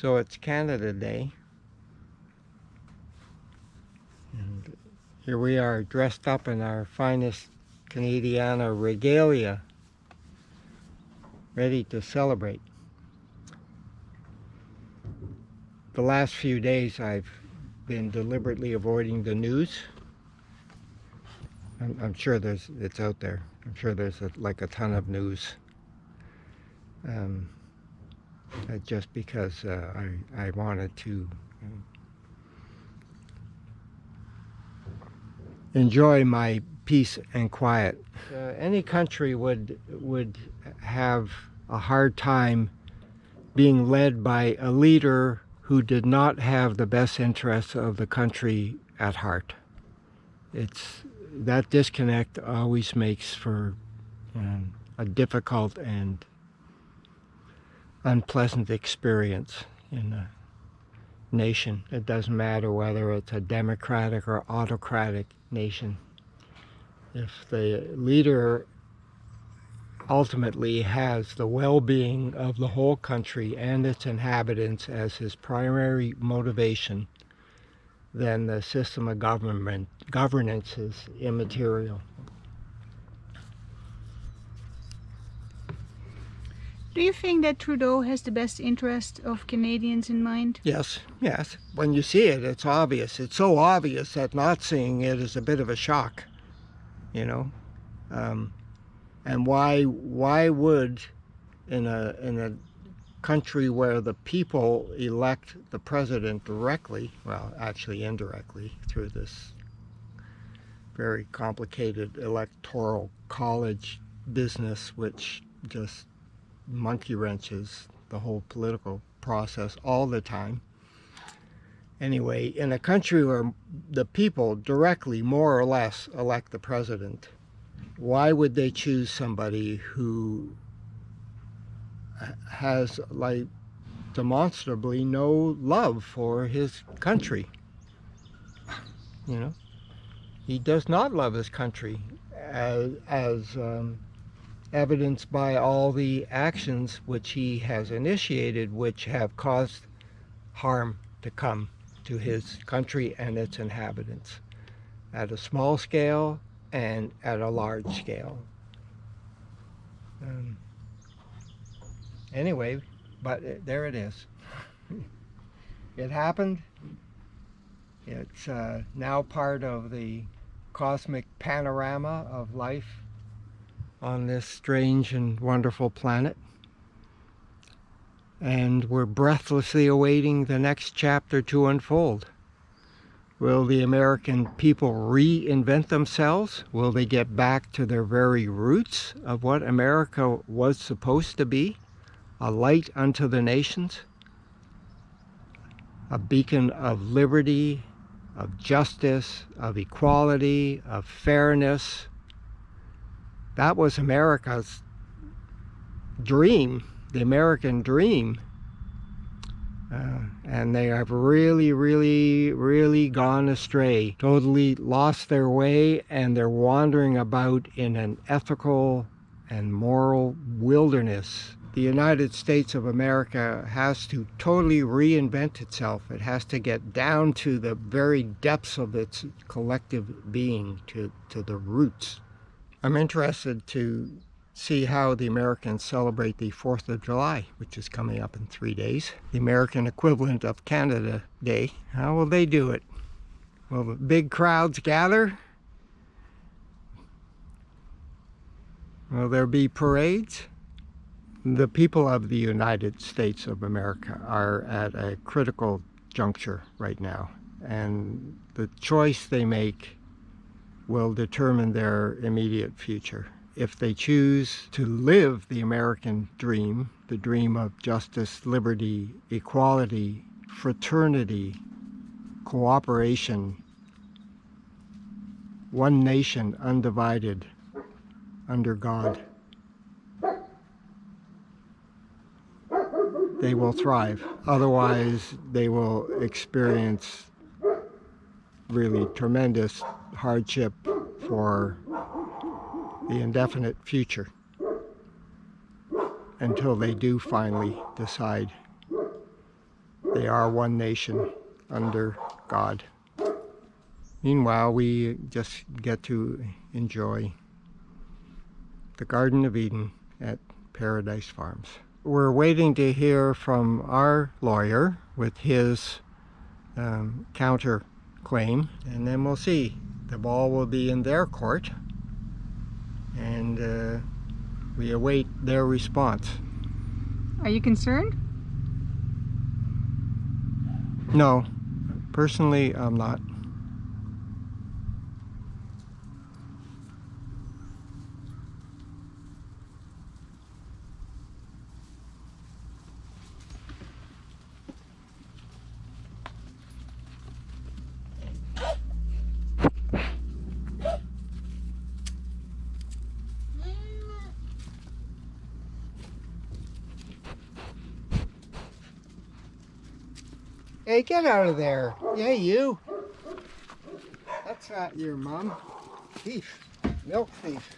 So it's Canada Day. And here we are dressed up in our finest Canadiana regalia, ready to celebrate. The last few days I've been deliberately avoiding the news. I'm sure it's out there. I'm sure there's like a ton of news. Just because I wanted to enjoy my peace and quiet. Any country would have a hard time being led by a leader who did not have the best interests of the country at heart. That disconnect always makes for a difficult and unpleasant experience in a nation. It doesn't matter whether it's a democratic or autocratic nation. If the leader ultimately has the well-being of the whole country and its inhabitants as his primary motivation, then the system of governance is immaterial. Do you think that Trudeau has the best interest of Canadians in mind? Yes. When you see it, it's obvious. It's so obvious that not seeing it is a bit of a shock, And why would, in a country where the people elect the president directly, well, actually indirectly through this very complicated electoral college business, which just monkey wrenches the whole political process all the time. Anyway, in a country where the people directly, more or less, elect the president, why would they choose somebody who has, like, demonstrably no love for his country? He does not love his country, as evidenced by all the actions which he has initiated, which have caused harm to come to his country and its inhabitants at a small scale and at a large scale. Anyway, but there it is. It happened. It's now part of the cosmic panorama of life on this strange and wonderful planet. And we're breathlessly awaiting the next chapter to unfold. Will the American people reinvent themselves? Will they get back to their very roots of what America was supposed to be? A light unto the nations? A beacon of liberty, of justice, of equality, of fairness. That was America's dream, the American dream. And they have really gone astray, totally lost their way, and they're wandering about in an ethical and moral wilderness. The United States of America has to totally reinvent itself. It has to get down to the very depths of its collective being, to the roots. I'm interested to see how the Americans celebrate the 4th of July, which is coming up in 3 days, the American equivalent of Canada Day. How will they do it? Will the big crowds gather? Will there be parades? The people of the United States of America are at a critical juncture right now, and the choice they make will determine their immediate future. If they choose to live the American dream, the dream of justice, liberty, equality, fraternity, cooperation, one nation undivided under God, they will thrive. Otherwise, they will experience really tremendous hardship for the indefinite future until they do finally decide they are one nation under God. Meanwhile, we just get to enjoy the Garden of Eden at Paradise Farms. We're waiting to hear from our lawyer with his counter claim, and then we'll see. The ball will be in their court, and we await their response. Are you concerned? No, personally, I'm not. Hey, get out of there. Hey, you. That's not your mom. Thief. Milk thief.